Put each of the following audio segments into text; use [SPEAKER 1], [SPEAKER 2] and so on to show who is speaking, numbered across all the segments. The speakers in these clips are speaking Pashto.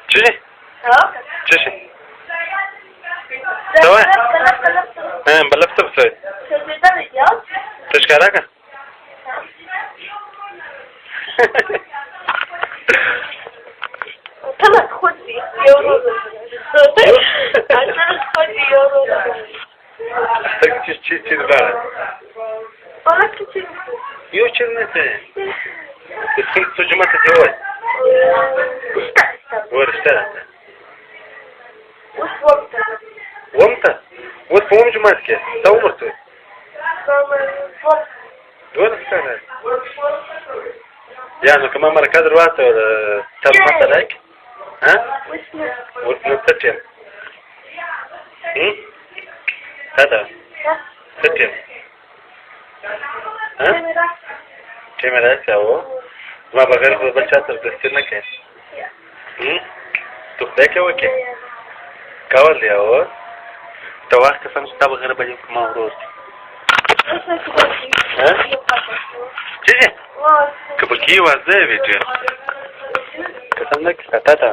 [SPEAKER 1] چی؟
[SPEAKER 2] ها؟
[SPEAKER 1] چی؟ سوای؟ بلفت بسوی تشکاره که؟
[SPEAKER 2] تمام خودی یورو تمام خودی یورو
[SPEAKER 1] چی داره؟
[SPEAKER 2] حالا چی
[SPEAKER 1] یو چی نته؟ بسکن تو جمعه تجوز ورشترت ومتى وفهم جمعتك تو عمرته دون سنة يعني كمان مرة كادر وقت ولا تم مثلك ها وتنتجم هذا تجم ها كاميرا هو ما بغير بچا تر دستنه کې تو خدای کې وکي کول دی او ته وخت سم ستاسو غره به کوم ورور ها چې کبکی وځي ویټه قسم نه کته تا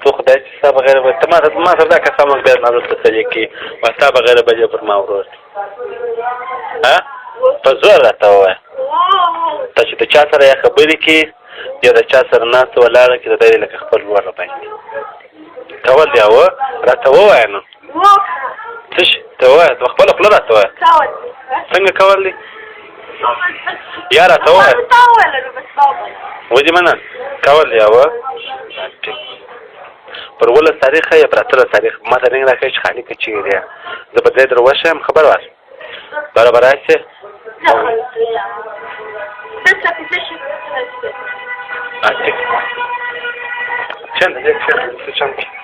[SPEAKER 1] تو خدای چې ستاسو غره به ته ما سره دا قسم نه بیا نه ستاسو کې واسطه غره به پر ما ورور ها په زور راته وای ته چې د چا سره یا خبرې کې یا د چا سره ناست ولاړه کې د دې لکه خپل ور باندې کول دی او راته وای نو څه ته وای ته خپل خپل راته وای څنګه کول دی یا راته وای ودی منه کول دی او پر ول تاریخ یا پر اتر تاریخ ما ته نه راکې خالي کې چی دی زه په دې دروښه خبر وای برابر راځي چند یک چند